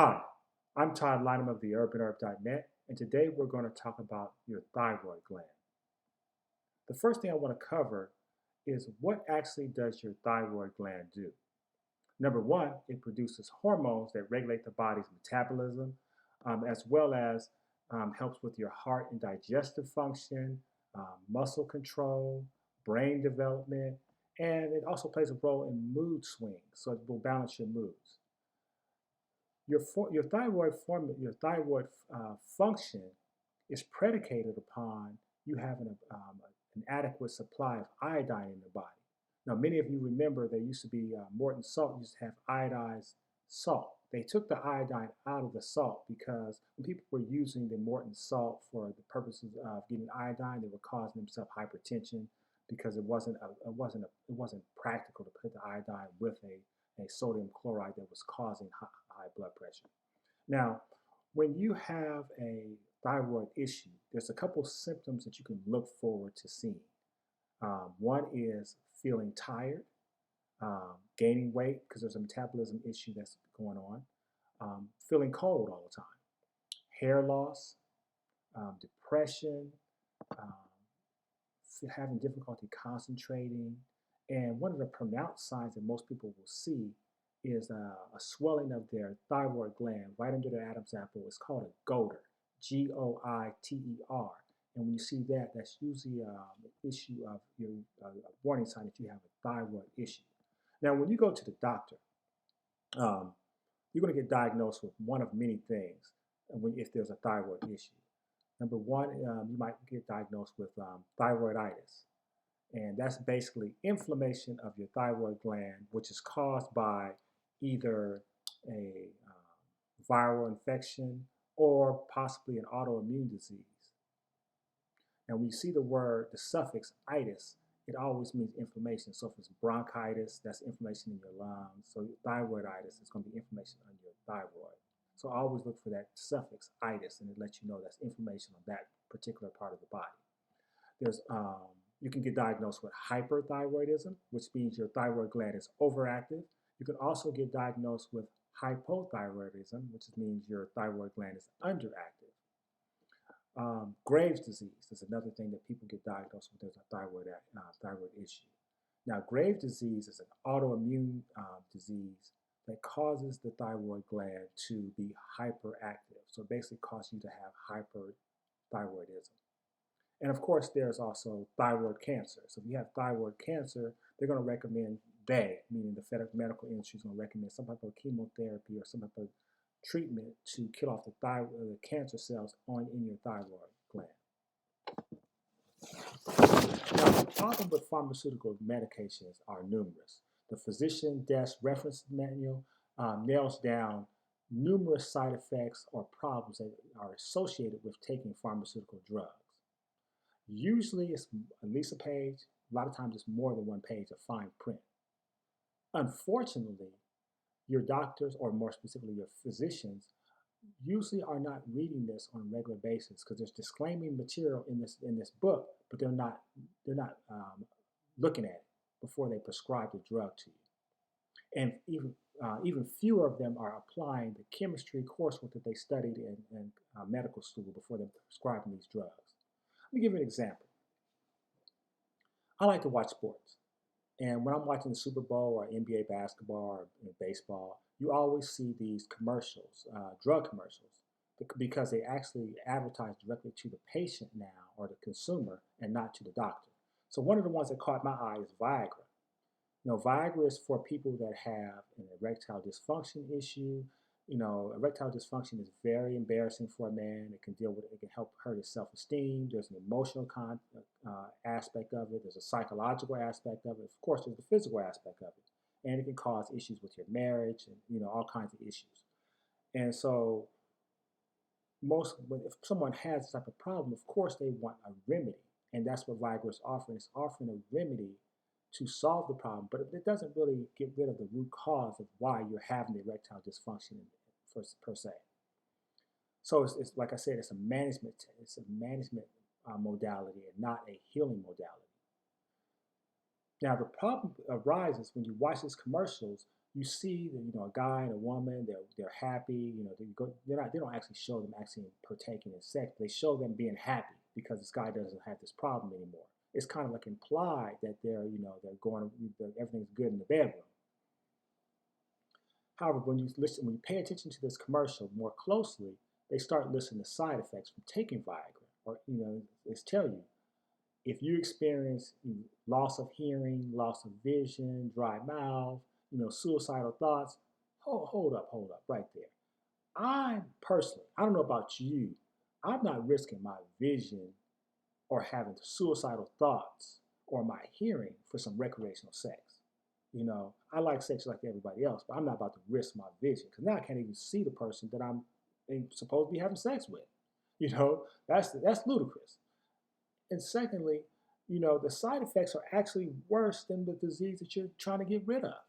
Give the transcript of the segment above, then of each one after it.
Hi, I'm Todd Lynham of the urbanherb.net, and today we're going to talk about your thyroid gland. The first thing I want to cover is what actually does your thyroid gland do? Number one, it produces hormones that regulate the body's metabolism, as well as helps with your heart and digestive function, muscle control, brain development, and it also plays a role in mood swings, so it will balance your moods. Your thyroid function is predicated upon you having an adequate supply of iodine in the body. Now, many of you remember there used to be Morton salt used to have iodized salt. They took the iodine out of the salt because when people were using the Morton salt for the purposes of getting iodine, they were causing themselves hypertension because it wasn't practical to put the iodine with a sodium chloride that was causing high blood pressure. Now, when you have a thyroid issue, there's a couple symptoms that you can look forward to seeing. One is feeling tired, gaining weight because there's a metabolism issue that's going on, feeling cold all the time, hair loss, depression, um, having difficulty concentrating. And one of the pronounced signs that most people will see is a swelling of their thyroid gland right under the Adam's apple. It's called a goiter, Goiter. And when you see that, that's usually an issue of your a warning sign that you have a thyroid issue. Now, when you go to the doctor, um, you're going to get diagnosed with one of many things if there's a thyroid issue. Number one, you might get diagnosed with thyroiditis. And that's basically inflammation of your thyroid gland, which is caused by either a viral infection or possibly an autoimmune disease. Now, when you see the suffix itis, it always means inflammation. So if it's bronchitis, that's inflammation in your lungs. So thyroiditis is going to be inflammation on your thyroid. So always look for that suffix itis, and it lets you know that's inflammation on that particular part of the body. You can get diagnosed with hyperthyroidism, which means your thyroid gland is overactive. You can also get diagnosed with hypothyroidism, which means your thyroid gland is underactive. Graves' disease is another thing that people get diagnosed with as a thyroid issue. Now, Graves' disease is an autoimmune disease that causes the thyroid gland to be hyperactive. So it basically causes you to have hyperthyroidism. And of course, there's also thyroid cancer. So if you have thyroid cancer, they're going to recommend, meaning the medical industry, is going to recommend some type of chemotherapy or some type of treatment to kill off the cancer cells in your thyroid gland. Now, the problem with pharmaceutical medications are numerous. The physician desk reference manual nails down numerous side effects or problems that are associated with taking pharmaceutical drugs. Usually it's at least a page, a lot of times it's more than one page of fine print. Unfortunately, your doctors, or more specifically your physicians, usually are not reading this on a regular basis because there's disclaiming material in this book, but they're not looking at it before they prescribe the drug to you. And even fewer of them are applying the chemistry coursework that they studied in medical school before they're prescribing these drugs. Let me give you an example. I like to watch sports. And when I'm watching the Super Bowl or NBA basketball or baseball, you always see these commercials, drug commercials, because they actually advertise directly to the patient now or the consumer and not to the doctor. So one of the ones that caught my eye is Viagra. Viagra is for people that have an erectile dysfunction issue. Erectile dysfunction is very embarrassing for a man. It can help hurt his self-esteem. There's an emotional aspect of it. There's a psychological aspect of it. Of course, there's the physical aspect of it. And it can cause issues with your marriage and, all kinds of issues. And so if someone has this type of problem, of course, they want a remedy. And that's what Viagra is offering. It's offering a remedy to solve the problem, but it doesn't really get rid of the root cause of why you're having the erectile dysfunction per se. So it's like I said, it's a management modality and not a healing modality. Now the problem arises when you watch these commercials. you see that, a guy and a woman, they're happy, they don't actually show them actually partaking in sex, but they show them being happy because this guy doesn't have this problem anymore. It's kind of like implied that everything's good in the bedroom. However, when you pay attention to this commercial more closely, they start listing the side effects from taking Viagra. Or, it's tell you, if you experience loss of hearing, loss of vision, dry mouth, suicidal thoughts, hold up, right there. I don't know about you, I'm not risking my vision or having suicidal thoughts or my hearing for some recreational sex. I like sex like everybody else, but I'm not about to risk my vision because now I can't even see the person that I'm supposed to be having sex with. That's ludicrous. And secondly, the side effects are actually worse than the disease that you're trying to get rid of.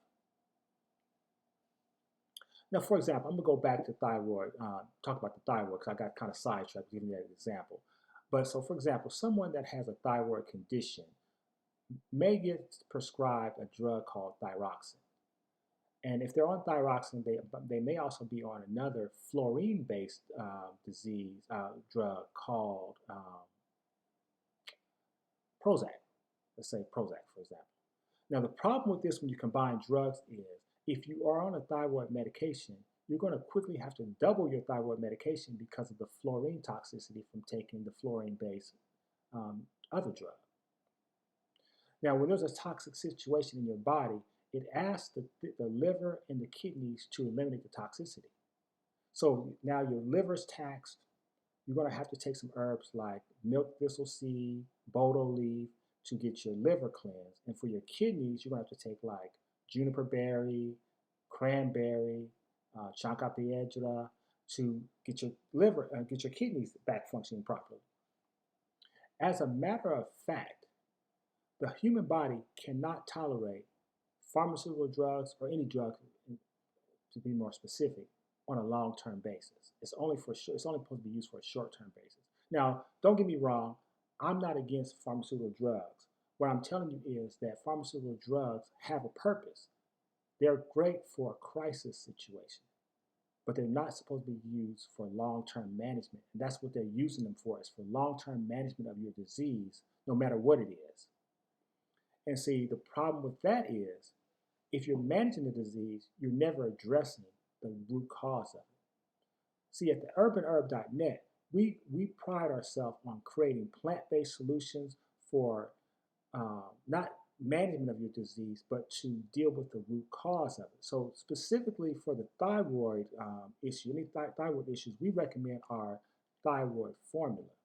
Now, for example, I'm going to go back to thyroid, talk about the thyroid because I got kind of sidetracked giving that example. But so, for example, someone that has a thyroid condition may get prescribed a drug called thyroxine. And if they're on thyroxine, they may also be on another fluorine-based disease drug called Prozac. Let's say Prozac, for example. Now, the problem with this when you combine drugs is if you are on a thyroid medication, you're going to quickly have to double your thyroid medication because of the fluorine toxicity from taking the fluorine-based other drug. Now, when there's a toxic situation in your body, it asks the liver and the kidneys to eliminate the toxicity. So now your liver's taxed. You're going to have to take some herbs like milk thistle seed, bodo leaf to get your liver cleansed. And for your kidneys, you're going to have to take like juniper berry, cranberry, chanca piedra to get your liver, get your kidneys back functioning properly. As a matter of fact, the human body cannot tolerate pharmaceutical drugs or any drug, to be more specific, on a long-term basis. It's only supposed to be used for a short-term basis. Now, don't get me wrong, I'm not against pharmaceutical drugs. What I'm telling you is that pharmaceutical drugs have a purpose. They're great for a crisis situation, but they're not supposed to be used for long-term management. And that's what they're using them for, is for long-term management of your disease, no matter what it is. And see, the problem with that is, if you're managing the disease, you're never addressing the root cause of it. See, at the urbanherb.net, we pride ourselves on creating plant-based solutions for not management of your disease, but to deal with the root cause of it. So specifically for the thyroid issue, any thyroid issues, we recommend our thyroid formula.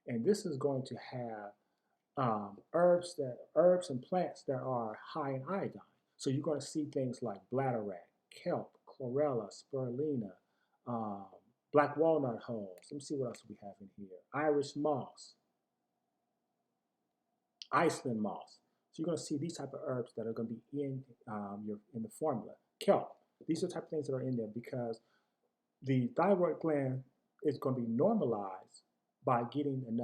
And this is going to have herbs and plants that are high in iodine. So you're going to see things like bladderwrack, kelp, chlorella, spirulina, black walnut hulls. Let me see what else we have in here. Irish moss, Iceland moss. So you're going to see these type of herbs that are going to be in the formula. Kelp. These are the type of things that are in there because the thyroid gland is going to be normalized by getting an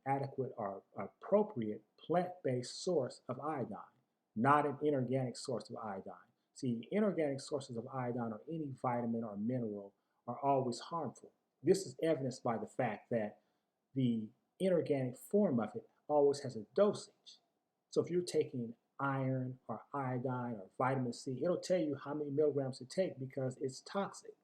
adequate or appropriate plant-based source of iodine, not an inorganic source of iodine. See, inorganic sources of iodine or any vitamin or mineral are always harmful. This is evidenced by the fact that the inorganic form of it always has a dosage. So if you're taking iron or iodine or vitamin C, it'll tell you how many milligrams to take because it's toxic.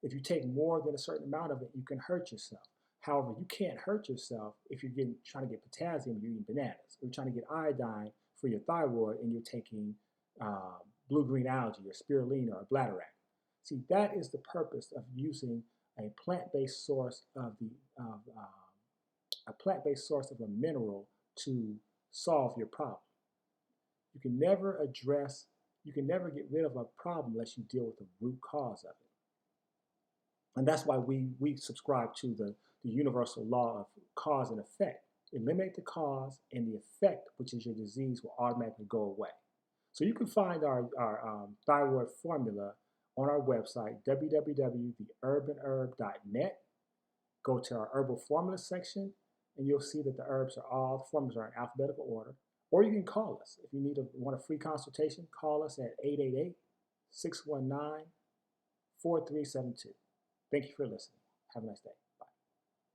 If you take more than a certain amount of it, you can hurt yourself. However, you can't hurt yourself if you're trying to get potassium and you're eating bananas. Or you're trying to get iodine for your thyroid and you're taking blue-green algae or spirulina or bladderwrack. See, that is the purpose of using a plant-based source of a mineral to solve your problem. You can never get rid of a problem unless you deal with the root cause of it. And that's why we subscribe to the universal law of cause and effect. Eliminate the cause and the effect, which is your disease, will automatically go away. So you can find our thyroid formula on our website, www.theurbanherb.net. Go to our herbal formula section, and you'll see that the formulas are in alphabetical order. Or you can call us. If you want a free consultation, call us at 619 4372. Thank you for listening. Have a nice day. Bye.